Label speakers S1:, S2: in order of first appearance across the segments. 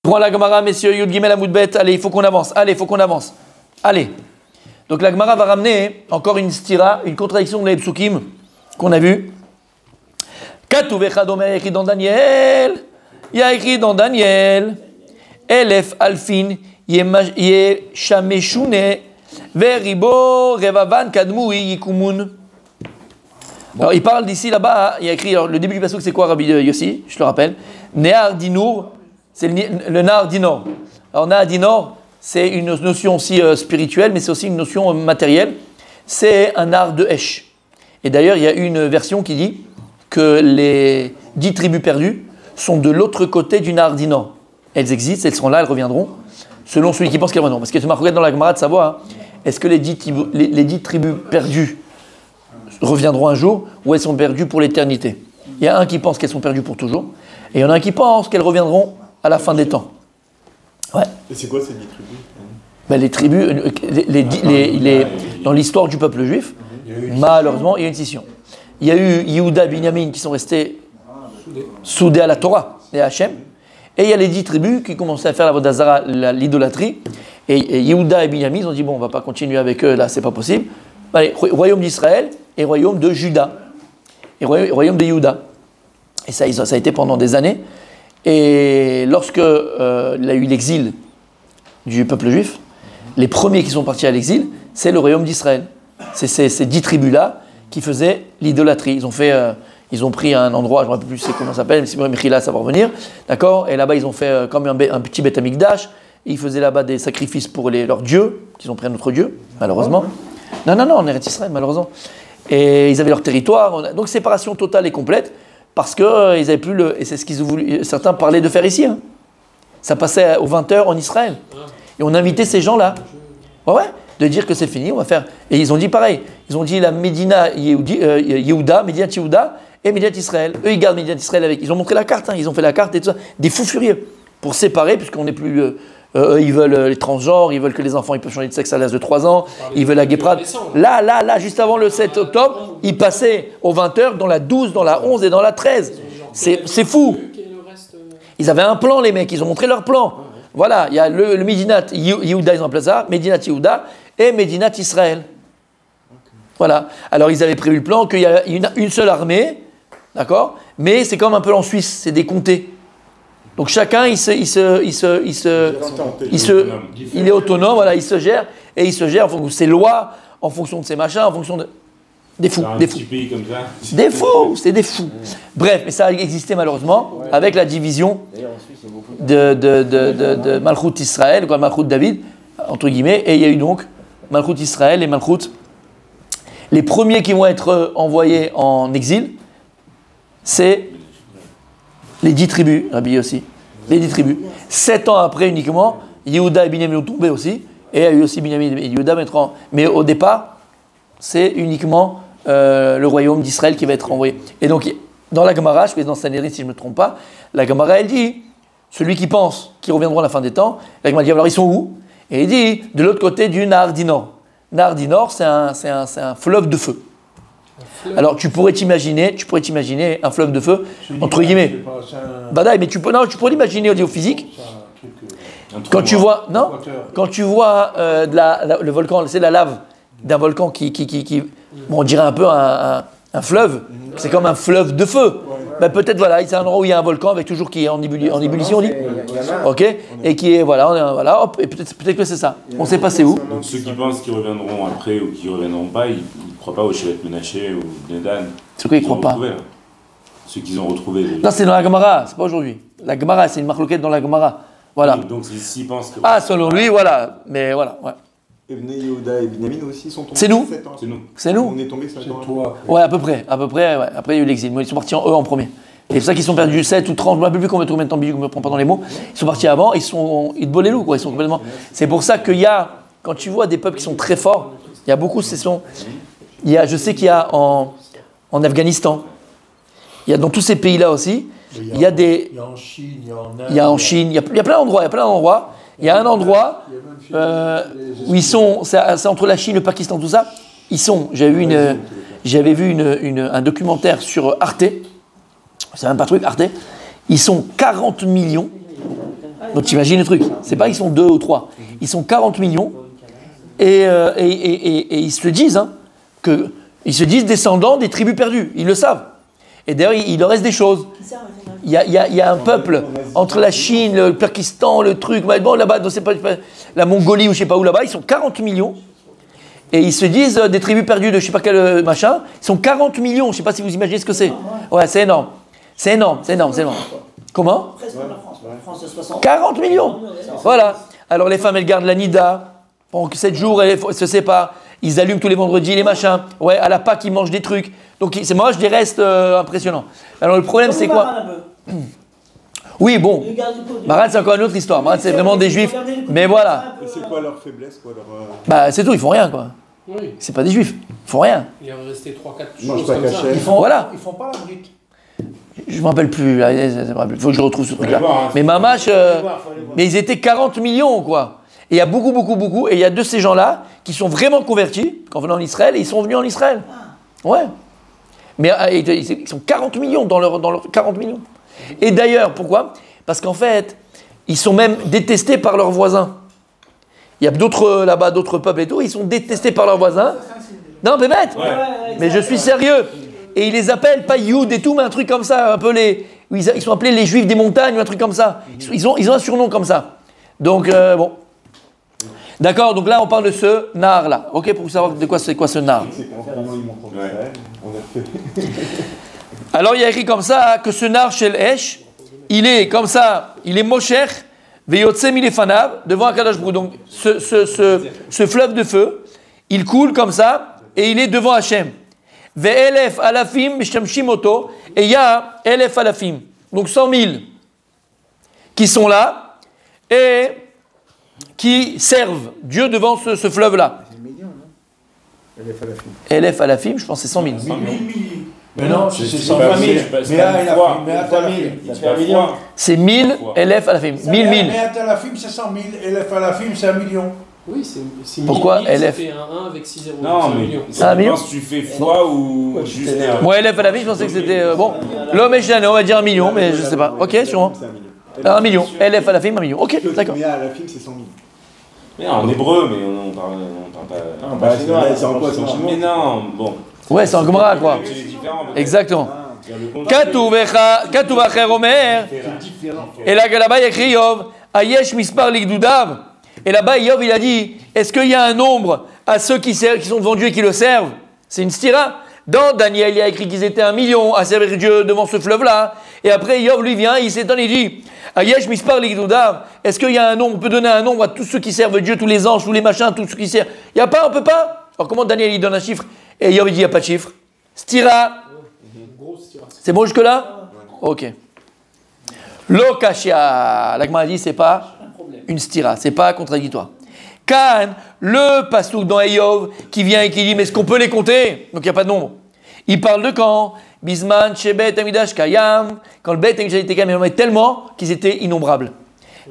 S1: Prends la Gemara, messieurs, Yud Gimel Amoudbet. Allez, il faut qu'on avance. Allez, il faut qu'on avance. Allez. Donc la Gemara va ramener encore une stira, une contradiction de les psukim qu'on a vu. Katouvecha Domer, il y a écrit dans Daniel. Il y a écrit dans Daniel. Elef Alfin, Yeshameshune, Veribo, Revavan, Kadmoui, Yikumun. Alors il parle d'ici là-bas, il y a écrit, alors, le début du pasuk c'est quoi Rabbi Yossi, je te le rappelle. Nehar Dinour, c'est le Nahar Dinor. Alors Nahar Dinor, c'est une notion aussi spirituelle, mais c'est aussi une notion matérielle. C'est un art de Hesh. Et d'ailleurs, il y a une version qui dit que les 10 tribus perdues sont de l'autre côté du Nahar Dinor. Elles existent, elles seront là, elles reviendront, selon celui qui pense qu'elles reviendront. Parce que tu m'as regardé dans la Gemara de savoir, hein, est-ce que les 10 tribus perdues reviendront un jour ou elles sont perdues pour l'éternité? Il y a un qui pense qu'elles sont perdues pour toujours, et il y en a un qui pense qu'elles reviendront à la fin des temps. Ouais.
S2: Et c'est quoi ces 10 tribus?
S1: Ben, les tribus, dans l'histoire du peuple juif, malheureusement, il y a une scission. Il y a eu Yehuda et Binyamin qui sont restés soudés à la Torah et à Hachem, et il y a les 10 tribus qui commençaient à faire la vodazara, l'idolâtrie, et Yehuda et Binyamin, ils ont dit, bon, on ne va pas continuer avec eux, là, c'est pas possible. Allez, royaume d'Israël et royaume de Juda, et royaume de Yehuda. Et ça a été pendant des années. Et lorsque il y a eu l'exil du peuple juif, les premiers qui sont partis à l'exil, c'est le royaume d'Israël. C'est ces 10 tribus-là qui faisaient l'idolâtrie. Ils ont pris un endroit, je ne me rappelle plus comment ça s'appelle, mais c'est Mechila, ça va revenir, d'accord? Et là-bas, ils ont fait comme un petit Beth Amikdash. Ils faisaient là-bas des sacrifices pour leurs dieux, qu'ils ont pris un autre dieu, malheureusement. Non, en Eretz Israël, malheureusement. Et ils avaient leur territoire. Donc, séparation totale et complète, parce qu'ils n'avaient plus et c'est ce qu'ils ont voulu, certains parlaient de faire ici. Hein. Ça passait aux 20h en Israël. Et on invitait ces gens-là. Ouais, de dire que c'est fini, on va faire. Et ils ont dit pareil. Ils ont dit la Médina Yehuda, Médinat Yehuda et Médinat Israël. Eux, ils gardent Médinat Israël avec. Ils ont montré la carte, hein. Ils ont fait la carte et tout ça. Des fous furieux. Pour séparer, puisqu'on n'est plus. Eux, ils veulent les transgenres, ils veulent que les enfants ils peuvent changer de sexe à l'âge de 3 ans, ils veulent la guéprade. Là, juste avant le 7 octobre, ils passaient aux 20h dans la 12, dans la 11 et dans la 13. C'est fou. Ils avaient un plan, les mecs, ils ont montré leur plan. Voilà, il y a le Médinat Yehuda, ils ont appelé ça, Médinat Yehuda et Médinat Israël. Voilà. Alors ils avaient prévu le plan qu'il y a une seule armée, d'accord, mais c'est comme un peu en Suisse, c'est des comtés. Donc chacun, il est autonome, voilà, il se gère, et il se gère en fonction de ses lois, en fonction de ses machins, en fonction de... Des fous, des fous. Pays comme ça. Des fous, c'est des fous. Bref, mais ça a existé malheureusement avec la division de Malchut Israël, quoi, Malchut David, entre guillemets, et il y a eu donc Malchut Israël et Malchut. Les premiers qui vont être envoyés en exil, c'est les 10 tribus, Rabbi aussi. Les 10 tribus. 7 ans après uniquement, Yehuda et Binyamin ont tombé aussi, et il y a eu aussi Binyamin et Yehuda, mais au départ, c'est uniquement le royaume d'Israël qui va être envoyé. Et donc, dans la Gemara, je fais dans Sanhedrin si je ne me trompe pas, la Gemara, elle dit, celui qui pense qu'ils reviendront à la fin des temps, la Gemara dit, alors ils sont où? Et il dit, de l'autre côté du Nahar Dinor. Nahar Dinor, c'est un fleuve de feu. Alors tu pourrais t'imaginer un fleuve de feu, entre guillemets. Badaï, mais tu pourrais l'imaginer au niveau physique. Quand tu vois le volcan, c'est la lave d'un volcan qui bon, on dirait un peu un fleuve, c'est comme un fleuve de feu. Ben, peut-être voilà, c'est un endroit où il y a un volcan avec toujours qui est en ébullition, on dit. Ok, et qui est voilà, hop, et peut-être que c'est ça. On ne sait pas c'est où.
S3: Donc ceux qui pensent qu'ils reviendront après ou qu'ils ne reviendront pas, ils ne croient pas au Shevet Menaché ou Nedan.
S1: C'est quoi ils ne croient pas?
S3: Ceux qu'ils ont retrouvés.
S1: Non, c'est dans la Gemara, c'est pas aujourd'hui. La Gemara, c'est une marloquette dans la Gemara. Voilà.
S3: Oui, donc s'ils pensent que...
S1: Ah, selon lui, voilà. Mais voilà, ouais.
S2: Et Yehuda et Binyamin aussi sont tombés.
S1: C'est nous.
S2: C'est nous. On est tombés 7 ans.
S1: Ouais, à peu près. Ouais. Après, il y a eu l'exil. Ils sont partis en premier. Et c'est pour ça qu'ils sont perdus 7 ou 30, je ne me rappelle plus combien de temps, je ne me prends pas dans les mots. Ils sont partis avant, ils te les loups, quoi. Ils sont complètement. C'est pour ça qu'il y a, quand tu vois des peuples qui sont très forts, il y a beaucoup, je sais qu'il y a en Afghanistan, il y a dans tous ces pays-là aussi, il y a en Chine, il y a plein d'endroits, Il y a un endroit où ils sont, c'est entre la Chine, le Pakistan, tout ça. J'avais vu un documentaire sur Arte. C'est même pas un truc, Arte. Ils sont 40 millions Donc tu imagines le truc. C'est pas qu'ils sont 2 ou 3. Ils sont 40 millions. Et ils se disent ils se disent descendants des tribus perdues. Ils le savent. Et d'ailleurs, il leur reste des choses. Il y a un peuple entre la Chine, le Pakistan, le truc, bon, là-bas, c'est pas, la Mongolie ou je sais pas où là-bas, ils sont 40 millions. Et ils se disent des tribus perdues de je sais pas quel machin. Ils sont 40 millions. Je sais pas si vous imaginez ce que c'est. Ouais, c'est énorme. C'est énorme. Comment ?
S4: Presque la France. La France de 60.
S1: 40 millions. Voilà. Alors les femmes, elles gardent la nida. Pendant 7 jours, elles se séparent. Ils allument tous les vendredis les machins. Ouais, à la Pâques, ils mangent des trucs. Donc, c'est mange des restes impressionnants. Alors, le problème, c'est quoi ? Oui, bon. Maran, c'est encore une autre histoire. Maran, c'est vraiment des juifs. Mais voilà.
S2: Et c'est quoi leur faiblesse, quoi,
S1: Bah, c'est tout, ils font rien, quoi.
S5: Oui.
S1: C'est pas des juifs. Ils font rien.
S5: Il est resté 3-4
S2: Ils mangent
S5: choses
S2: pas
S5: comme ça.
S2: cachette.
S1: Voilà.
S6: Ils font pas la brique.
S1: Je ne me rappelle plus. Il faut que je retrouve ce truc-là.
S3: voir, hein.
S1: Mais Mamache, mais ils étaient 40 millions, quoi. Et il y a beaucoup. Et il y a de ces gens-là qui sont vraiment convertis quand venant en Israël et ils sont venus en Israël. Ouais. Mais ils sont 40 millions dans leur 40 millions. Et d'ailleurs, pourquoi ? Parce qu'en fait, ils sont même détestés par leurs voisins. Il y a d'autres là-bas, d'autres peuples et tout, ils sont détestés par leurs voisins. Non, mais bête. Mais je suis sérieux. Et ils les appellent pas Youd et tout, mais un truc comme ça, un peu ils sont appelés les Juifs des montagnes ou un truc comme ça. Ils ont un surnom comme ça. Donc bon. D'accord, donc là on parle de ce nar là. Ok, pour savoir de quoi c'est quoi ce nar.
S2: C'est qu'en vraiment, ils montent en Israël. On a fait.
S1: Alors il y a écrit comme ça que ce nar shel Esh, il est comme ça, il est Mosher, veyotzem ilefanav, devant Akadosh Baruch Hu. Donc ce fleuve de feu, il coule comme ça et il est devant Hachem. Ve'elef alafim mishtamshim oto, et il y a elef alafim, donc 100 000 qui sont là et qui servent Dieu devant ce fleuve-là.
S6: C'est million, non?
S1: Elef alafim, je pense que c'est 100 000.
S6: Mais non, c'est
S3: C'est
S6: 100
S3: pas
S6: 000.
S3: c'est
S6: Mais
S3: pas
S6: là,
S3: une
S6: il a
S3: fois.
S6: fait 100 000.
S3: C'est pas une fois.
S1: C'est 1000 elef alafim. 1000.
S6: Mais à la film, c'est 100 000. Et la film, c'est 1 million.
S5: Oui, c'est
S1: Pourquoi
S5: 1000,
S1: LF?
S5: Ça fait un 1 avec 6 zéros.
S3: Non,
S5: c'est un
S3: mais
S5: million.
S3: ça
S1: un million
S3: dépend si tu fais fois ou juste.
S1: Moi, elef alafim, je pensais que c'était bon. L'homme est on va dire 1 million, mais je sais pas. Ok, sûrement.
S2: C'est 1 million.
S1: 1 million. Elef alafim, 1 million. Ok, d'accord.
S2: Mais à la film, c'est 100 000.
S3: Mais en hébreu, mais on parle pas.
S2: C'est en quoi? C'est en chinois?
S3: Mais non, bon.
S1: Ouais, c'est en Gemara, quoi.
S3: C'est différent.
S1: Exactement.
S3: Le compte-
S1: Katuvacher Omer. Et là, là-bas, il y a écrit Yov. Ayesh mispar ligdudav. Et là-bas, Yov, il a dit, est-ce qu'il y a un nombre à ceux qui sont devant Dieu et qui le servent? C'est une stira. Dans Daniel, il y a écrit qu'ils étaient 1 million à servir Dieu devant ce fleuve-là. Et après, Yov, lui, vient, il s'étonne, il dit, Ayesh mispar ligdudav. Est-ce qu'il y a un nombre, on peut donner un nombre à tous ceux qui servent Dieu, tous les anges, tous les machins, tous ceux qui servent? Il n'y a pas, on peut pas? Alors comment Daniel, il donne un chiffre? Et Yov, il dit, il n'y a pas de chiffre. Stira. C'est bon jusque-là? Ok. Lokashia. L'Agma a dit, c'est pas une stira, c'est pas contradictoire. Kan, le pasouk dans Eyov, qui vient et qui dit, mais est-ce qu'on peut les compter? Donc il n'y a pas de nombre. Il parle de quand? Bisman, Shebet, Amidash, Kayam. Quand le Bet Amidash était Kayam, il en avait tellement qu'ils étaient innombrables.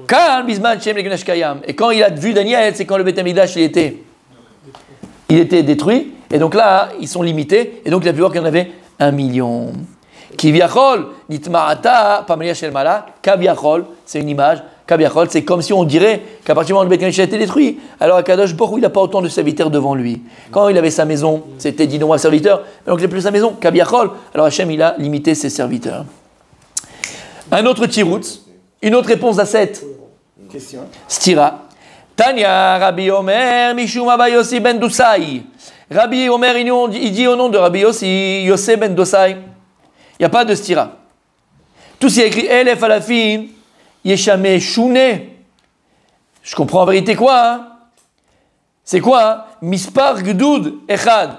S1: Kan, Bisman, Shebet, Amidash, Kayam. Et quand il a vu Daniel, c'est quand le Bet Amidash il était détruit. Et donc là, ils sont limités. Et donc il a pu voir qu'il y en avait 1 million. Kiviachol, nitma'ata, pamalia shelmala, kaviachol, c'est une image. Kaviachol, c'est comme si on dirait qu'à partir du moment où le Beth Amikdash a été détruit, alors Akadosh Baruch Hu, il n'a pas autant de serviteurs devant lui. Quand il avait sa maison, c'était 10 nombreux serviteurs, donc il n'a plus sa maison, Kaviachol, alors Hachem, il a limité ses serviteurs. Un autre tiroutz, une autre réponse à cette
S6: Question.
S1: stira. Tanya, Rabbi Omer, Mishum Abba Yossi ben Dusai. Rabbi Omer, il dit au nom de Rabbi Yossi, Yossé ben Dosai. Il n'y a pas de stira. Tout ce qui est écrit Elef alafim, Yeshame Shune. Je comprends en vérité quoi hein? C'est quoi hein? Mispar Gdoud Echad.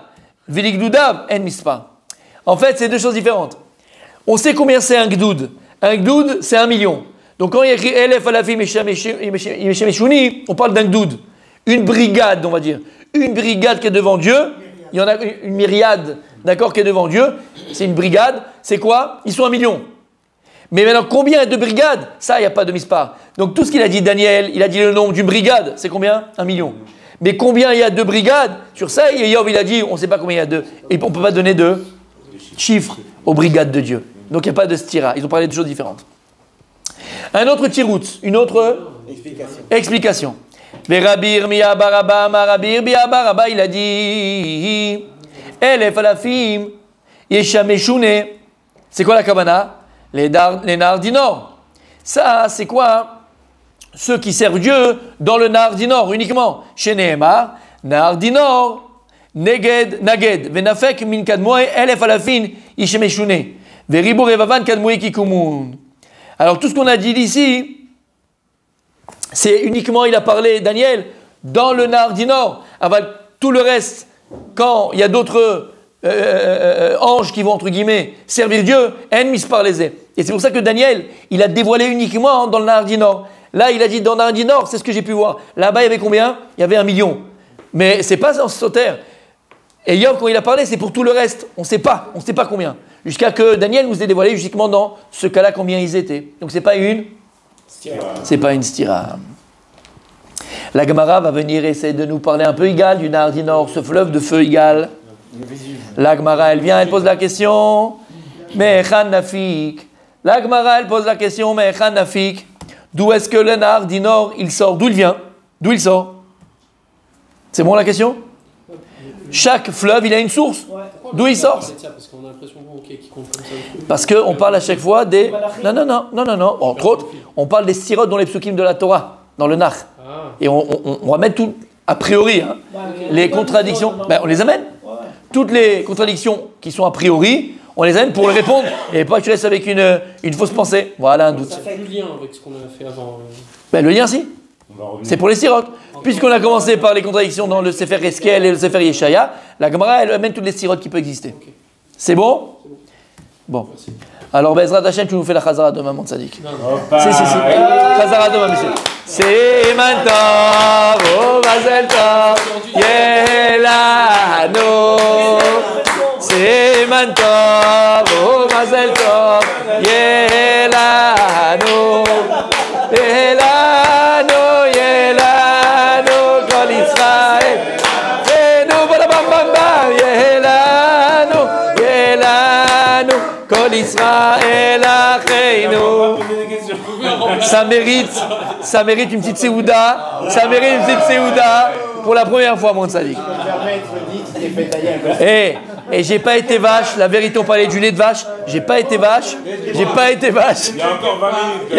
S1: Viligdudav en Mispar. En fait, c'est deux choses différentes. On sait combien c'est un Gdoud. Un Gdoud, c'est 1 million. Donc quand il y a écrit Elef alafim, Yeshame Shuni, on parle d'un Gdoud. Une brigade, on va dire. Une brigade qui est devant Dieu. Il y en a une myriade, d'accord, qui est devant Dieu. C'est une brigade. C'est quoi? Ils sont 1 million. Mais maintenant, combien de brigades? Ça, il n'y a pas de mispar. Donc tout ce qu'il a dit Daniel, il a dit le nombre d'une brigade. C'est combien? 1 million. Mais combien il y a de brigades? Sur ça, Yov, il a dit, on ne sait pas combien il y a de. Et on ne peut pas donner de chiffres aux brigades de Dieu. Donc il n'y a pas de stira. Ils ont parlé de choses différentes. Un autre tirout, une autre explication. Rabbi Yirmiyah bar Abba, Rabbi Yirmiyah bar Abba, il a dit Elef alafim yeshameshune. C'est quoi la kavana? Les Nahar Dinor. Ça, c'est quoi? Ceux qui servent Dieu dans le Nahar Dinor uniquement. Chez Nehemar, Nahar Dinor, Naged, Venafek min kadmoe, Elef alafin yeshameshune. Veribo revavan kadmoe kikumun. Alors tout ce qu'on a dit ici, c'est uniquement, il a parlé, Daniel, dans le Nahar Dinor. Avec tout le reste, quand il y a d'autres anges qui vont, entre guillemets, servir Dieu, ennemis par les ailes. Et c'est pour ça que Daniel, il a dévoilé uniquement dans le Nahar Dinor. Là, il a dit dans le Nahar Dinor, c'est ce que j'ai pu voir. Là-bas, il y avait combien? Il y avait 1 million. Mais c'est pas en Soter. Et Yov, quand il a parlé, c'est pour tout le reste. On ne sait pas combien. Jusqu'à que Daniel nous ait dévoilé uniquement dans ce cas-là combien ils étaient. Donc c'est pas une stira. La Gemara va venir essayer de nous parler un peu égal du Nahar Dinor, ce fleuve de feu égal. La Gemara, elle vient, elle pose la question. Me'echan nafik. La Gemara, elle pose la question. Me'echan nafik. D'où est-ce que le Nahar Dinor, il sort? D'où il vient? D'où il sort? C'est bon la question? Chaque fleuve, il a une source. D'où il sort? Parce qu'on parle à chaque fois des... Non. Entre autres, on parle des sirotes dans les psukim de la Torah, dans le Nach. Et on va mettre tout, a priori, hein, les contradictions. On les amène. Toutes les contradictions qui sont a priori, on les amène pour les répondre. Et pas que tu restes avec une fausse pensée. Voilà un doute.
S5: Ça fait le lien avec ce qu'on a fait avant.
S1: Le lien, si. C'est pour les sirotes. Puisqu'on a commencé par les contradictions dans le Sefer Eskel et le Sefer Yeshaya, la Gemara, elle amène toutes les sirotes qui peuvent exister. Okay. C'est bon? Bon. Alors, Bezrat Hashem, tu nous fais la Chazara demain, mon tzaddik. Si. Chazara demain, monsieur. C'est maintenant, oh, Mazel Tov, Yelano. C'est maintenant, oh, Mazel Tov, Yelano. Yelano, Kol Israël. Fenu, bam, bam, bam, Yelano, Kol Israël, Acheinu. Ça mérite une petite séouda. Ça mérite une petite séouda pour la première fois, mon tzaddik. Et j'ai pas été vache, la vérité, on parlait du lait de vache. J'ai pas été vache.
S3: Il y a encore 20 minutes.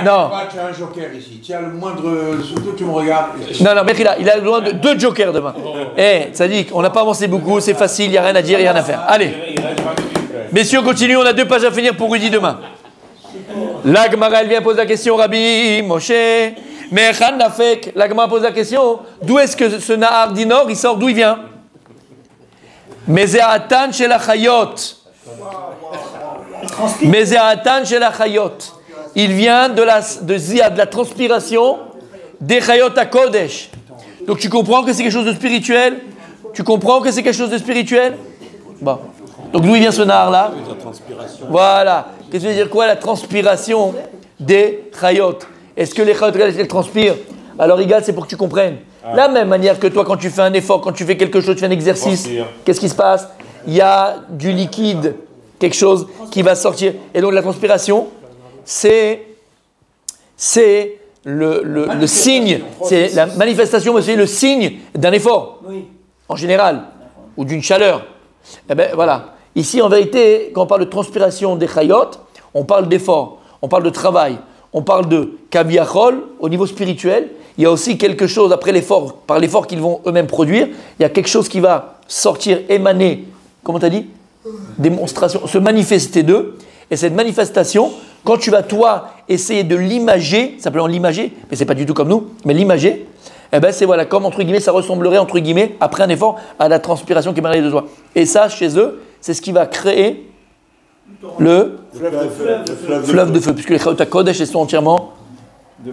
S1: Non.
S6: Tu as un joker ici. Tu as le moindre. Surtout, tu me regardes.
S1: Non, mais il a le droit de 2 jokers demain. Tzaddik, on n'a pas avancé beaucoup, c'est facile, il n'y a rien à dire, rien à faire. Allez. Messieurs, on continue, on a 2 pages à finir pour Rudy demain. La Gemara, elle vient poser la question, Rabbi Moshe. Mais Khan Nafek, la Gemara pose la question, d'où est-ce que ce Nahar Dinor, il sort, d'où il vient? Mezeatan shel achayot. Mezeatan shel achayot. Il vient de la transpiration des chayot à Kodesh. Donc tu comprends que c'est quelque chose de spirituel? Bon. Donc d'où il vient ce Nahar là? Voilà. Qu'est-ce que veut dire quoi la transpiration des chayot? Est-ce que les chayot elles transpirent? Alors Igal, c'est pour que tu comprennes. La même manière que toi, quand tu fais un effort, quand tu fais quelque chose, tu fais un exercice, qu'est-ce qui se passe? Il y a du liquide, quelque chose qui va sortir. Et donc la transpiration, c'est le signe, c'est la manifestation, mais c'est le signe d'un effort, en général, ou d'une chaleur. Eh bien voilà. Ici, en vérité, quand on parle de transpiration des chayot, on parle d'effort, on parle de travail, on parle de kaviachol au niveau spirituel. Il y a aussi quelque chose, après l'effort, par l'effort qu'ils vont eux-mêmes produire, il y a quelque chose qui va sortir, émaner, comment tu as dit? Démonstration, se manifester d'eux. Et cette manifestation, quand tu vas toi essayer de l'imager, simplement l'imager, mais c'est pas du tout comme nous, mais l'imager, eh ben c'est voilà, comme entre guillemets, ça ressemblerait entre guillemets, après un effort, à la transpiration qui émanerait de toi. Et ça, chez eux, c'est ce qui va créer le fleuve de feu, puisque les Chayot HaKodesh, elles sont entièrement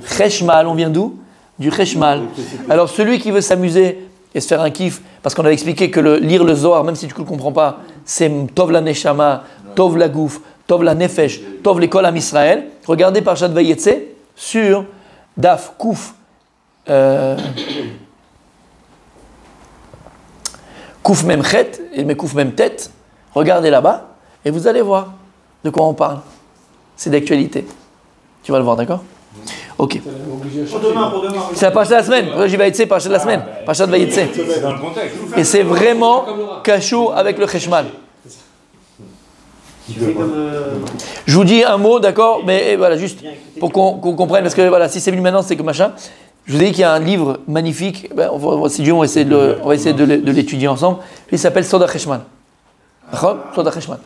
S1: Cheshmal. On vient d'où? Du Cheshmal. Alors celui qui veut s'amuser et se faire un kiff, parce qu'on avait expliqué que lire le Zohar, même si tu ne le comprends pas, c'est Tov la Neshama, Tov la Gouf, Tov la Nefesh, Tov l'école Am Israël. Regardez Parashat Vayetze sur Daf Kouf Kouf Mem Chet et Kouf Mem Tet. Regardez là-bas et vous allez voir de quoi on parle. C'est d'actualité. Tu vas le voir, d'accord? Ok.
S4: Pour demain.
S1: C'est la paracha de la semaine. J'y vais être paracha de la semaine. Paracha de Vayetse.
S3: C'est dans le contexte.
S1: Et c'est vraiment cachot avec le cheshmal.
S4: Tu fais comme.
S1: Je vous dis un mot, d'accord? Mais voilà, juste pour qu'on comprenne, parce que voilà, si c'est venu maintenant, c'est que machin. Je vous ai dit qu'il y a un livre magnifique. Ben, si Dieu, on va essayer de l'étudier ensemble. Il s'appelle Soda Cheshmal. D'accord? Soda Cheshmal.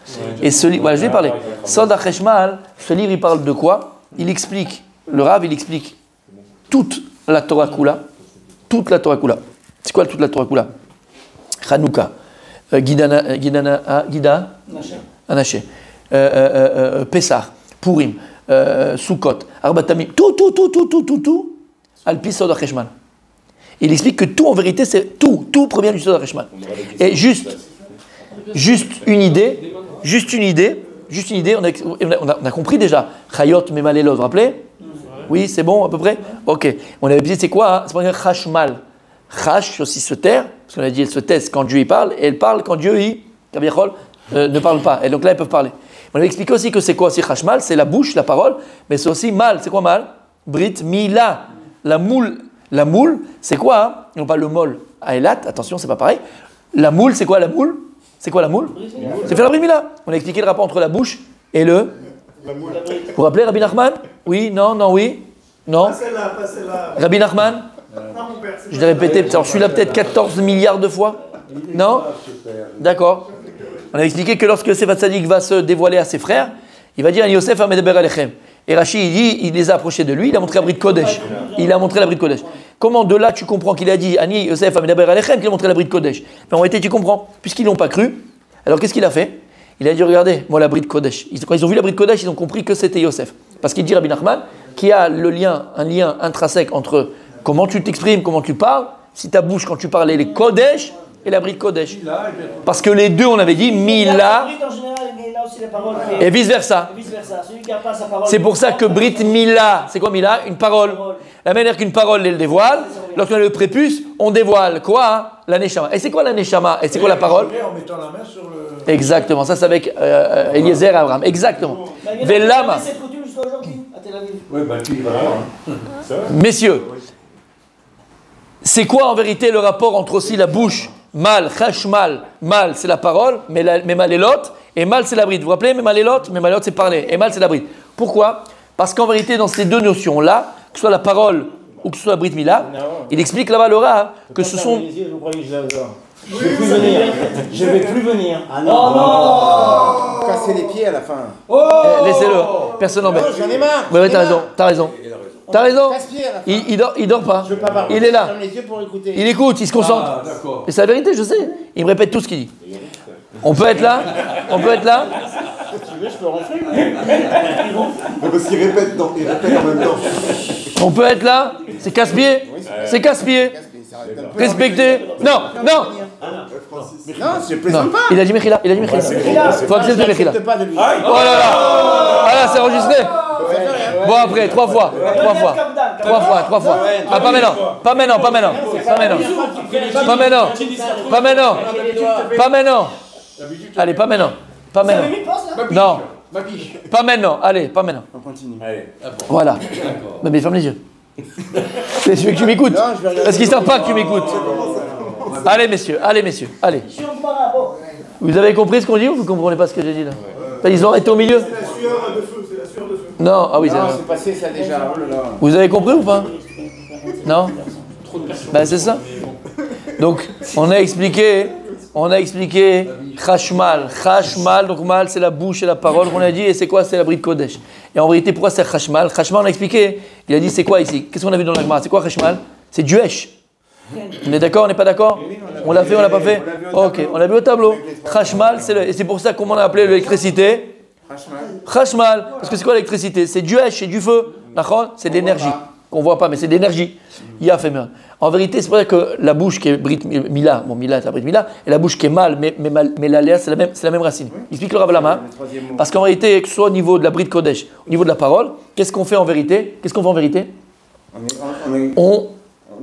S1: Et ce livre, voilà, je vais parler. Soda Cheshmal, ce livre, il parle de quoi? Il explique, le Rav, il explique toute la Torah Kula. Toute la Torah Kula. C'est quoi toute la Torah Kula? Hanouka, Gida, Anaché, Pessah, Purim, Sukkot, Arbatamim, tout, Alpi Soda Cheshmal. Il explique que tout en vérité, c'est tout provient du Soda Cheshmal. Et juste une idée, on a compris déjà. Chayot, Memalelot, vous vous rappelez? Oui, c'est bon à peu près? Ok. On avait dit c'est quoi? C'est pour dire Chashmal. Chash, aussi se taire, parce qu'on a dit elle se taise quand Dieu y parle, et elle parle quand Dieu ne parle pas. Et donc là, ils peuvent parler. On avait expliqué aussi que c'est quoi aussi Chashmal? C'est la bouche, la parole, mais c'est aussi mal. C'est quoi mal? Brit Mila. La moule, c'est quoi hein? Non pas le mol. Aelat, attention, c'est pas pareil. La moule, c'est quoi la moule? C'est quoi la moule? C'est fait la Brit Mila. On a expliqué le rapport entre la bouche et le. Vous vous rappelez Rabbi Nachman? Oui, non, oui, non.
S2: Pas celle-là.
S1: Rabbi Nachman? Je l'ai répété, alors je suis là peut-être 14 milliards de fois. Non? D'accord. On a expliqué que lorsque Yosef Hatzadik va se dévoiler à ses frères, il va dire Ani Yosef Amedeber Alechem. Et Rashi, il dit, il les a approchés de lui, il a montré la Brit Kodesh. Comment de là tu comprends qu'il a dit Ani Yosef Amedeber Alechem, qu'il a montré la Brit Kodesh? Mais en réalité, tu comprends, puisqu'ils n'ont pas cru. Alors qu'est-ce qu'il a fait? Il a dit regardez, moi la Brit Kodesh. Quand ils ont vu la Brit Kodesh, ils ont compris que c'était Yosef. Parce qu'il dit Rabbi Nachman, qui a un lien intrinsèque entre comment tu t'exprimes, comment tu parles, si ta bouche quand tu parles elle est Kodesh et la Brit Kodesh. Parce que les deux, on avait dit Mila. Et vice versa. C'est pour ça que Brit Mila, c'est quoi Mila? Une parole. La manière qu'une parole, elle dévoile, lorsqu'on a le prépuce, on dévoile quoi? La Neshama. Et c'est quoi la Neshama? Et c'est quoi la parole?
S6: En mettant la main sur le.
S1: Exactement, ça c'est avec Eliezer et Abraham. Exactement. Velama. Messieurs, c'est quoi en vérité le rapport entre aussi la bouche? Mal, chashmal, mal c'est la parole, mais malelot, et mal c'est la bride. Vous vous rappelez, mais malelot c'est parler, et mal c'est la bride. Pourquoi? Parce qu'en vérité, dans ces deux notions-là, que ce soit la parole ou que ce soit la bride mila, il explique là-bas le Rav que ce sont.
S4: Je vais plus venir.
S7: Ah non, casser les pieds à la fin.
S1: Laissez-le, personne n'embête.
S7: J'en ai marre.
S1: Oui, t'as raison.
S7: Casse-pied à la fin.
S1: Il dort pas.
S7: Je veux pas parler.
S1: Il est là.
S7: Ferme les yeux pour écouter.
S1: Il écoute, il se concentre.
S6: Ah, d'accord.
S1: Et c'est la vérité, je sais. Il me répète tout ce qu'il dit. On peut être là?
S7: Si tu veux, je peux rentrer.
S2: Non, parce qu'il répète en même temps.
S1: On peut être là? C'est casse-pied? C'est casse-pied. Respectez. Non.
S7: Non, je plaisante pas.
S1: Il a dit Mechila. Faut accepter Mechila.
S7: Je pas de lui.
S1: Oh là là. Ah là, c'est enregistré. Bon, après, trois fois. Ah, pas maintenant. Allez, pas maintenant. Non. Pas maintenant. Allez, pas maintenant.
S7: On continue.
S1: Voilà. Mais ferme les yeux. Je veux que tu m'écoutes. Parce qu'ils ne savent pas que tu m'écoutes. Allez, messieurs. Allez. Vous avez compris ce qu'on dit ou vous ne comprenez pas ce que j'ai dit là? Ils ont été au milieu.
S2: C'est la sueur de feu.
S1: Non, ah oui,
S7: Non, c'est passé ça déjà. Oh là là.
S1: Vous avez compris ou pas? Non? Ben c'est ça. Donc, on a expliqué Chashmal, donc mal c'est la bouche et la parole qu'on a dit, et c'est quoi? C'est la Brit Kodesh. Et en vérité, pourquoi c'est Chashmal? Chashmal, on a expliqué, il a dit c'est quoi ici? Qu'est-ce qu'on a vu dans la Gemara? C'est quoi Chashmal? C'est Duesh. On est d'accord, on n'est pas d'accord? On l'a fait, on l'a pas fait? Ok, on l'a vu au tableau. Chashmal, et c'est pour ça qu'on a appelé l'électricité Chashmal, parce que c'est quoi l'électricité? C'est du Hesh, c'est du feu, d'accord? C'est de l'énergie, qu'on voit pas, mais c'est de l'énergie. Yafémer. En vérité, c'est pour ça que la bouche qui est Brit Mila, Mila c'est la Brit Mila, et la bouche qui est mal, mais l'aléa, c'est la même racine. Il explique le Rav Lama, parce qu'en vérité, que ce soit au niveau de la Brit Kodesh, au niveau de la parole, qu'est-ce qu'on fait en vérité? On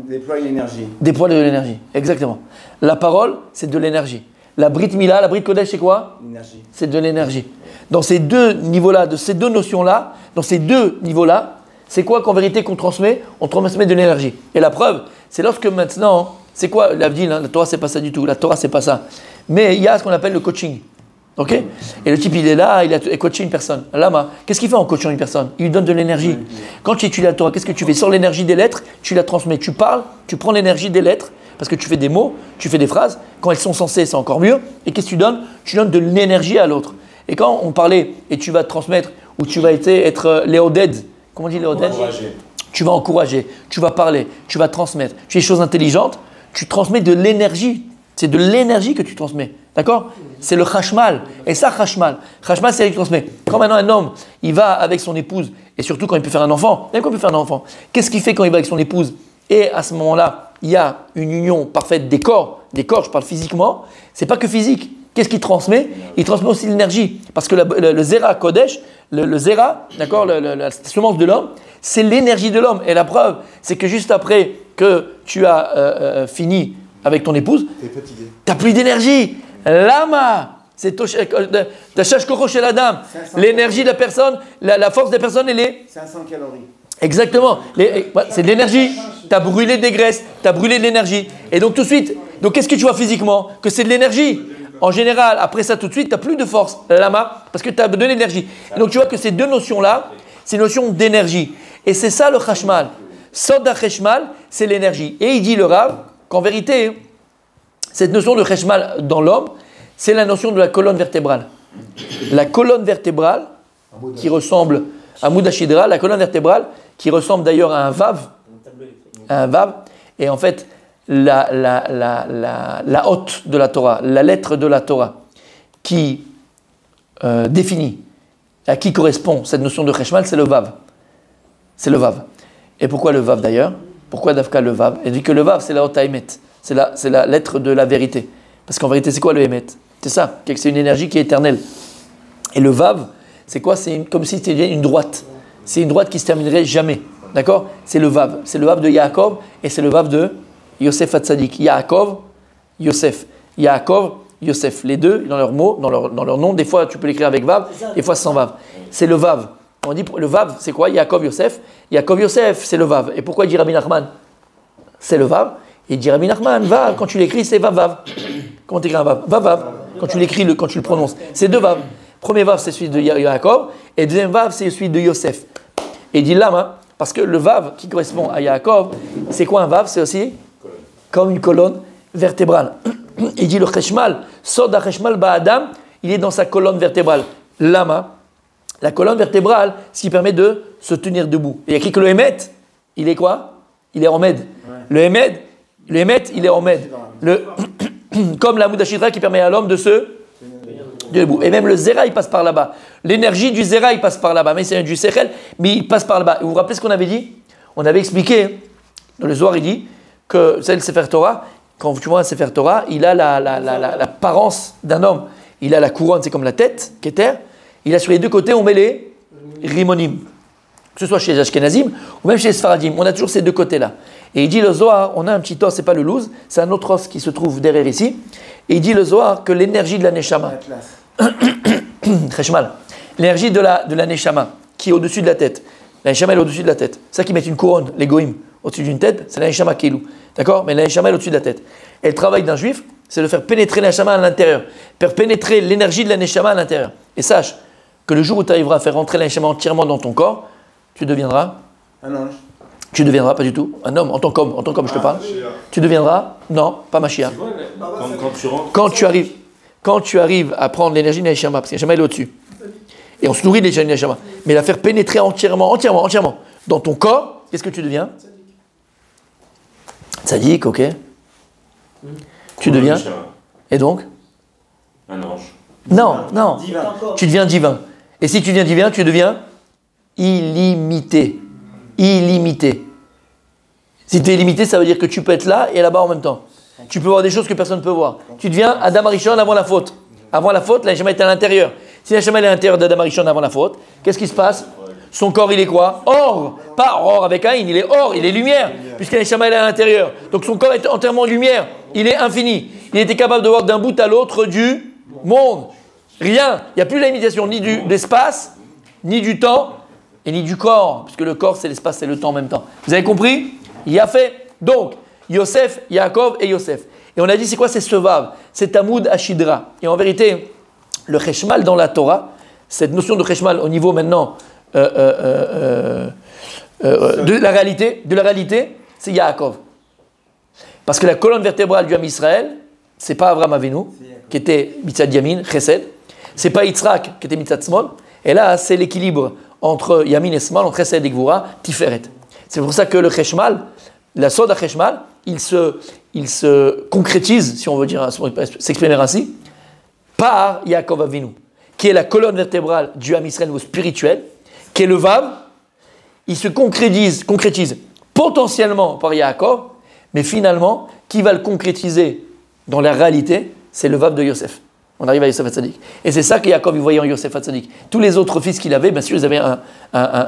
S7: déploie l'énergie.
S1: Déploie de l'énergie, exactement. La parole, c'est de l'énergie. La Brit Mila, la Brit Kodesh, c'est quoi?
S7: L'énergie.
S1: C'est de l'énergie. Dans ces deux niveaux-là, de ces deux notions-là, dans ces deux niveaux-là, c'est quoi qu'en vérité qu'on transmet? On transmet de l'énergie. Et la preuve, c'est lorsque maintenant, c'est quoi l'Avdil, hein? La Torah, c'est pas ça du tout. La Torah, c'est pas ça. Mais il y a ce qu'on appelle le coaching. Ok? Et le type, il est là, il a coaché une personne. Lama, qu'est-ce qu'il fait en coachant une personne? Il lui donne de l'énergie. Quand tu étudies la Torah, qu'est-ce que tu fais? Sur l'énergie des lettres, tu la transmets. Tu parles, tu prends l'énergie des lettres, parce que tu fais des mots, tu fais des phrases. Quand elles sont sensées, c'est encore mieux. Et qu'est-ce que tu donnes? Tu donnes de l'énergie à l'autre. Et quand on parlait, et tu vas transmettre, ou tu vas être léoded, comment on dit léoded? Tu vas encourager, tu vas parler, tu vas transmettre. Tu fais des choses intelligentes, tu transmets de l'énergie. C'est de l'énergie que tu transmets. D'accord? C'est le chashmal. Et ça, chashmal. Chashmal, c'est ce qu'il transmet. Quand maintenant un homme, il va avec son épouse, et surtout quand il peut faire un enfant, même quand il peut faire un enfant, qu'est-ce qu'il fait quand il va avec son épouse? Et à ce moment-là, il y a une union parfaite des corps, je parle physiquement, c'est pas que physique. Qu'est-ce qu'il transmet? Il transmet aussi l'énergie. Parce que le Zera Kodesh, le Zera, d'accord, la semence de l'homme, c'est l'énergie de l'homme. Et la preuve, c'est que juste après que tu as fini avec ton épouse,
S2: T'es fatigué.
S1: tu n'as plus d'énergie. Lama, c'est Tashash Koro chez la dame. L'énergie de la personne, la force des personnes, elle est
S7: 500 calories.
S1: exactement. C'est de l'énergie. Tu as brûlé des graisses, tu as brûlé de l'énergie. Et donc tout de suite, donc qu'est-ce que tu vois physiquement? Que c'est de l'énergie. En général, après ça tout de suite, tu n'as plus de force, lama, parce que tu as de l'énergie. Et donc tu vois que ces deux notions-là, c'est une notion d'énergie. Et c'est ça le chashmal. Soda cheshmal, c'est l'énergie. Et il dit le Rav qu'en vérité, cette notion de cheshmal dans l'homme, c'est la notion de la colonne vertébrale. La colonne vertébrale, qui ressemble à Moudashidra, la colonne vertébrale, qui ressemble d'ailleurs à un vav. Un vav. Et en fait, la hotte de la Torah, la lettre de la Torah, qui définit à qui correspond cette notion de cheshmal, c'est le vav. C'est le vav. Et pourquoi le vav d'ailleurs? Pourquoi Dafka le vav? Il dit que le vav, c'est la hotte à émet. C'est la lettre de la vérité. Parce qu'en vérité, c'est quoi le émet? C'est ça, c'est une énergie qui est éternelle. Et le vav, c'est quoi? C'est comme si c'était une droite. C'est une droite qui ne se terminerait jamais. D'accord? C'est le vav. C'est le vav de Yaakov et c'est le vav de Yosef Hatzadik. Yaakov, Yosef. Yaakov, Yosef. Les deux, dans leurs mots, dans leur nom, des fois tu peux l'écrire avec vav, des fois sans vav. C'est le vav. On dit le vav, c'est quoi? Yaakov, Yosef. Yaakov, Yosef, c'est le vav. Et pourquoi il dit Rabbi Nachman? C'est le vav. Et il dit Rabbi Nachman, vav, quand tu l'écris, c'est vav, vav. Comment tu écris un vav? Vav, vav. Quand tu l'écris, quand tu le prononces. C'est deux vav. Premier vav, c'est celui de Yaakov. Et deuxième vav, c'est celui de Yosef. Et il dit lama, parce que le vav qui correspond à Yaakov, c'est quoi un vav? C'est aussi comme une colonne vertébrale. Il dit le cheshmal, soda cheshmal ba'adam, il est dans sa colonne vertébrale. Lama, la colonne vertébrale, ce qui permet de se tenir debout. Et il y a écrit que le Hémet, il est quoi? Il est en med. Le Hémet, il est en med. Comme la Moudashidra qui permet à l'homme de se debout. Et même le Zera, il passe par là-bas. L'énergie du Zera, il passe par là-bas. Mais c'est du Sechel, mais il passe par là-bas. Et vous vous rappelez ce qu'on avait dit? On avait expliqué, dans le Zohar, il dit que c'est le Sefer Torah. Quand tu vois un Sefer Torah, il a l'apparence d'un homme. Il a la couronne, c'est comme la tête, Keter. Il a sur les deux côtés, on met les rimonim. Que ce soit chez les Ashkenazim ou même chez les Sfaradim. On a toujours ces deux côtés-là. Et il dit le Zohar, on a un petit os, c'est pas le louz, c'est un autre os qui se trouve derrière ici. Et il dit le Zohar que l'énergie de la Neshama, Cheshmal, l'énergie de la Neshama, qui est au-dessus de la tête. La Neshama est au-dessus de la tête. C'est ça qui met une couronne, les goïms, au-dessus d'une tête, c'est la Neshama qui est loup. D'accord? Mais la Neshama est au-dessus de la tête. Et le travail d'un juif, c'est de faire pénétrer la Neshama à l'intérieur. Faire pénétrer l'énergie de la Neshama à l'intérieur. Et sache que le jour où tu arriveras à faire rentrer la Neshama entièrement dans ton corps, tu deviendras
S7: un ange.
S1: Tu deviendras pas du tout un homme, en tant qu'homme, je te parle. Tu deviendras, non, pas Mashiach. Quand tu arrives à prendre l'énergie de la Neshama, parce que la Neshama elle est au-dessus, et on se nourrit de l'énergie de la Neshama, mais la faire pénétrer entièrement, dans ton corps, qu'est-ce que tu deviens? Tzadik, ok. Tu deviens. Et donc?
S3: Un ange.
S1: Non. Tu deviens divin. Et si tu deviens divin, tu deviens illimité. Si tu es illimité, ça veut dire que tu peux être là et là-bas en même temps. Tu peux voir des choses que personne ne peut voir. Tu deviens Adam Arishon avant la faute. Avant la faute, la Neshama est à l'intérieur. Si la Neshama est à l'intérieur d'Adam Arishon avant la faute, qu'est-ce qui se passe? Son corps, il est quoi? Or. Pas or avec un, il est or, il est lumière. Puisque la Neshama est à l'intérieur. Donc son corps est entièrement lumière. Il est infini. Il était capable de voir d'un bout à l'autre du monde. Rien. Il n'y a plus la limitation ni de l'espace, ni du temps, et ni du corps. Puisque le corps, c'est l'espace, c'est le temps en même temps. Vous avez compris? Il a fait. Donc, Yosef, Yaakov et Yosef. Et on a dit, c'est quoi? C'est ce vav. C'est Tamoud Ashidra. Et en vérité, le cheshmal dans la Torah, cette notion de cheshmal au niveau maintenant de la réalité, c'est Yaakov. Parce que la colonne vertébrale du Ham Israël, c'est pas Avraham Avinu, qui était Mitzad Yamin, Chesed. C'est pas Yitzhak, qui était Mitzad Smol. Et là, c'est l'équilibre entre Yamin et Smol, entre Chesed et Gvura, Tiferet. C'est pour ça que le cheshmal, la Soda Cheshmal, il se concrétise, si on veut dire, s'exprimer ainsi, par Yaakov Avinu, qui est la colonne vertébrale du Ham Israël spirituel, qui est le Vav. Il se concrétise potentiellement par Yaakov, mais finalement, qui va le concrétiser dans la réalité, c'est le Vav de Yosef. On arrive à Yosef Hatzadik. Et c'est ça que Yaakov voyait en Yosef Hatzadik. Tous les autres fils qu'il avait, bien sûr, ils avaient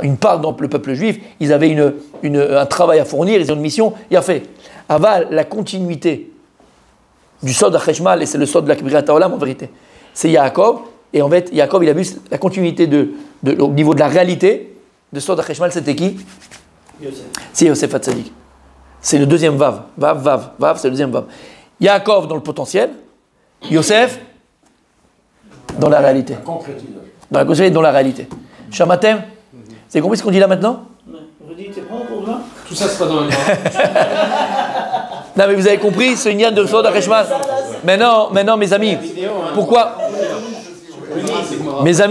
S1: une part dans le peuple juif, ils avaient un travail à fournir, ils ont une mission, il a fait. Aval, la continuité du Sod HaCheshmal, et c'est le Sod de la Kibriat HaOlam en vérité, c'est Yaakov, et en fait, Yaakov, il a vu la continuité au niveau de la réalité de Sod HaCheshmal, c'était qui?
S5: Yosef.
S1: C'est Yosef Hatzadik. C'est le deuxième Vav. Vav, c'est le deuxième Vav. Yaakov dans le potentiel, Yosef dans la réalité. Dans la concrétisation, dans la réalité. Shamatem, vous avez compris ce qu'on dit là maintenant?
S5: Rudy, t'es prêt pour demain?
S4: Tout ça, c'est pas dans le
S1: Non, mais vous avez compris ce Nyan de Sod HaCheshmal? Maintenant, mes amis, pourquoi? Mes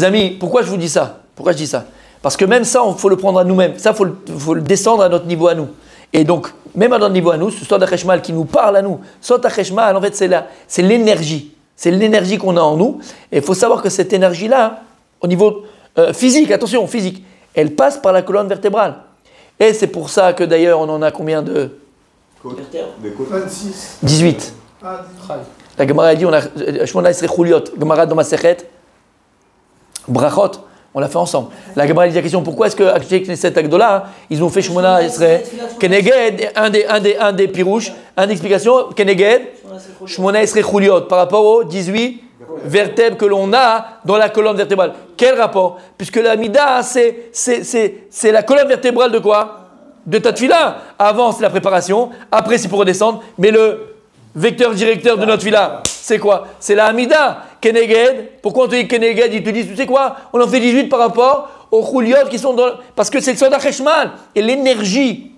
S1: amis, pourquoi je vous dis ça? Pourquoi je dis ça? Parce que même ça, il faut le prendre à nous-mêmes. Ça, il faut le descendre à notre niveau à nous. Et donc, même à notre niveau à nous, ce Sod HaCheshmal qui nous parle à nous, Sod HaCheshmal, en fait, c'est l'énergie. C'est l'énergie qu'on a en nous. Et il faut savoir que cette énergie-là, au niveau physique, attention, physique, elle passe par la colonne vertébrale. Et c'est pour ça que d'ailleurs, on en a combien de...
S2: 26.
S1: 18.
S2: Ah,
S1: La Gemara a dit, on a Shmona Esrei Chuliot, Gemara dans Masechet, Brachot, on l'a fait ensemble. La Gemara a dit la question, pourquoi est-ce que Akshei Knesset Agdola, ils ont fait Shmona Esrei Keneged, un des pirouches, une explication, Keneged, Shmona Esrei Chuliot, par rapport aux 18 vertèbres que l'on a dans la colonne vertébrale. Quel rapport? Puisque la Mida, c'est la colonne vertébrale de quoi? De ta tefila. Avant, c'est la préparation, après, c'est pour redescendre, mais le vecteur directeur de notre tefila, c'est quoi? C'est la Hamida. Keneged, pourquoi on te dit Keneged? Ils te disent, tu sais quoi? On en fait 18 par rapport aux Chuliot qui sont dans... Parce que c'est le Sod HaCheshmal. Et l'énergie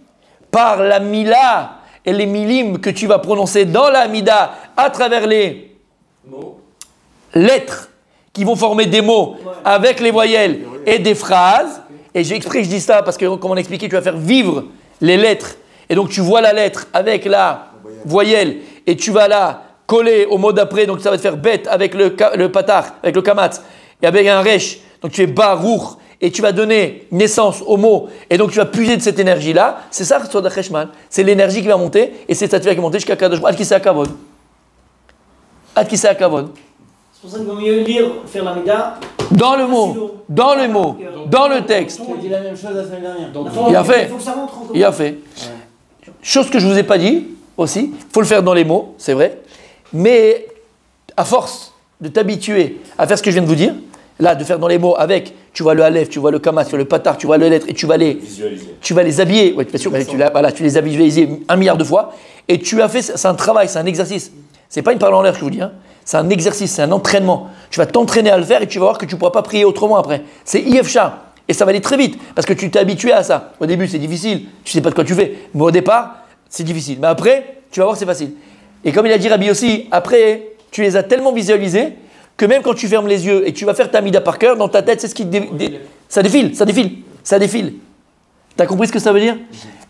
S1: par la Mila et les milim que tu vas prononcer dans la Hamida à travers les lettres qui vont former des mots avec les voyelles et des phrases. Et j'ai exprès que je dis ça parce que, comme on a expliqué, tu vas faire vivre les lettres. Et donc tu vois la lettre avec la voyelle et tu vas la coller au mot d'après. Donc ça va te faire bête avec le patar, avec le kamatz et avec un resh. Donc tu es barour et tu vas donner naissance au mot. Et donc tu vas puiser de cette énergie-là. C'est ça, Sod HaCheshmal. C'est l'énergie qui va monter et c'est cette qui va monter jusqu'à Kadosh Ad Kisei HaKavod. Ad Kisei HaKavod.
S5: C'est pour ça qu'il vaut mieux lire, faire la Mida.
S1: Dans le mot, dans le texte.
S7: Tu as dit la même chose la semaine dernière. Donc,
S1: Il a fait.
S5: Il faut que ça rentre en
S1: Il a fait. Chose que je ne vous ai pas dit aussi, il faut le faire dans les mots, c'est vrai. Mais à force de t'habituer à faire ce que je viens de vous dire, là, de faire dans les mots avec, tu vois le Aleph, tu vois le Kamas, tu vois le Patar, tu vois le lettre, et tu vas les habiller. Ouais, bien sûr, tu les as visualisés 1 milliard de fois. Et tu as fait, c'est un travail, c'est un exercice. C'est pas une parole en l'air que je vous dis, hein. C'est un exercice, c'est un entraînement. Tu vas t'entraîner à le faire et tu vas voir que tu ne pourras pas prier autrement après. C'est IFSHA. Et ça va aller très vite parce que tu t'es habitué à ça. Au début, c'est difficile. Tu ne sais pas de quoi tu fais. Mais au départ, c'est difficile. Mais après, tu vas voir que c'est facile. Et comme il a dit Rabbi aussi, après, tu les as tellement visualisés que même quand tu fermes les yeux et que tu vas faire ta mida par cœur, dans ta tête, c'est ce qui ça défile. Tu as compris ce que ça veut dire?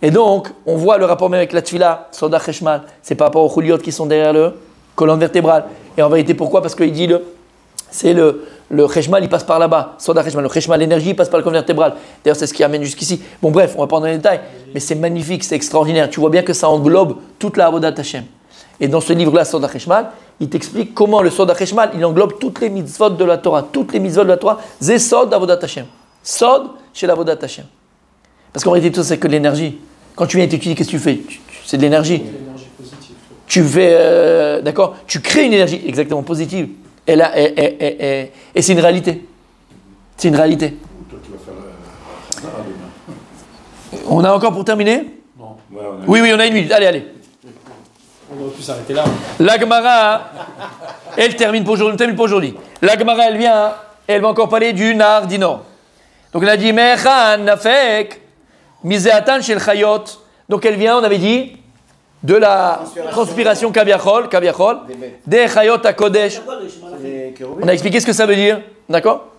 S1: Et donc, on voit le rapport même avec la tefila, Sod HaCheshmal. C'est par rapport aux Chuliot qui sont derrière le colonne vertébrale. Et en vérité, pourquoi? Parce qu'il dit le Cheshmal, il passe par là-bas. Sod HaCheshmal, le Cheshmal, l'énergie, il passe par la colonne vertébrale. D'ailleurs, c'est ce qui amène jusqu'ici. Bon, bref, on va pas entrer dans les détails. Mais c'est magnifique, c'est extraordinaire. Tu vois bien que ça englobe toute la Avodat Hashem. Et dans ce livre-là, Sod HaCheshmal, il t'explique comment le Sod HaCheshmal, il englobe toutes les mitzvot de la Torah. Toutes les mitzvot de la Torah, c'est Sod Avodat Hashem. Sod chez l'Avodat Hashem. Parce qu'en réalité, tout ça, c'est que de l'énergie. Quand tu viens et tu dis, qu'est-ce que tu fais? C'est de l'énergie. tu fais, d'accord, tu crées une énergie exactement positive. Et c'est une réalité. C'est une réalité.
S6: Toi, tu vas faire demain.
S1: On a encore pour terminer?
S3: Ouais,
S1: Oui, on a une minute. Allez.
S4: On aurait pu s'arrêter là.
S1: La Gemara, elle termine pour aujourd'hui. La Gemara, elle vient, elle va encore parler du Nar Dinor. Donc elle a dit, Mechan nafek mizeatan shel chayot. Donc elle vient, on avait dit, de la transpiration kaviachol, des chayot à Kodesh. On a expliqué ce que ça veut dire, d'accord?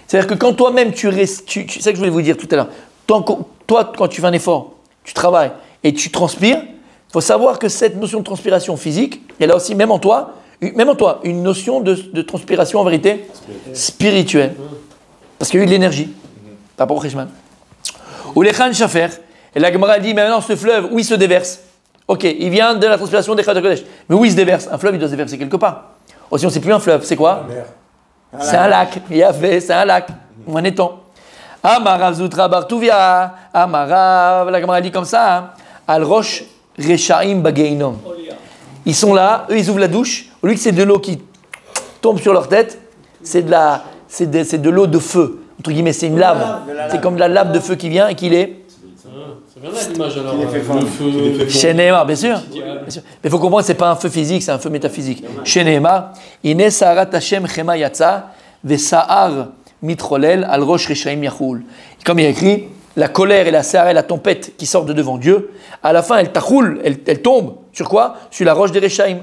S1: C'est-à-dire que quand toi-même tu restes, c'est ça que je voulais vous dire tout à l'heure. Toi, quand tu fais un effort, tu travailles et tu transpires, il faut savoir que cette notion de transpiration physique, elle a aussi, même en toi, une notion de transpiration en vérité spirituelle. Parce qu'il y a eu de l'énergie. Par rapport au Cheshman. Ou les Khan Shafer, et la Gemara dit, mais maintenant ce fleuve, où il se déverse? Ok, il vient de la transpiration des Chayot HaKodesh. Mais où il se déverse? Un fleuve, il doit se déverser quelque part. Oh, sinon, c'est plus un fleuve, c'est quoi? C'est un lac. C'est un lac. Ou un étang. Amarav Zutra Bartuvia. Amarav, la Gemara dit comme ça. Al Rosh Reshaim Bageinom. Ils sont là, eux, ils ouvrent la douche. Au lieu que c'est de l'eau qui tombe sur leur tête, c'est de l'eau de feu. Entre guillemets, c'est une lave. C'est comme de la lave de feu qui vient et qui les.
S4: Ça vient là l'image alors. Le feu.
S1: Chez Nehemar, bien sûr. Mais il faut comprendre que ce n'est pas un feu physique, c'est un feu métaphysique. Chez Nehemar, Ine Saharat Hashem Chema Yatsa, Vesa'ar Mitrolel Al Rosh Reshaim Yachul. Comme il y a écrit, la colère et la sahara et la tempête qui sortent de devant Dieu, à la fin, elle tachoule, elle tombe. Sur quoi? Sur la roche des Reshaim.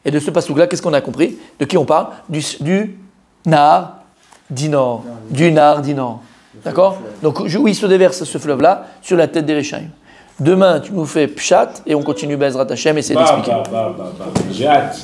S1: Et de ce pasouk-là, qu'est-ce qu'on a compris? De qui on parle? Du Nahar Dinor. Du Nahar Dinor. D'accord? Donc, où il se déverse ce fleuve-là? Sur la tête des Reshaim. Demain, tu nous fais Pshat et on continue Bezrat Hashem et c'est d'expliquer.
S3: J'ai hâte.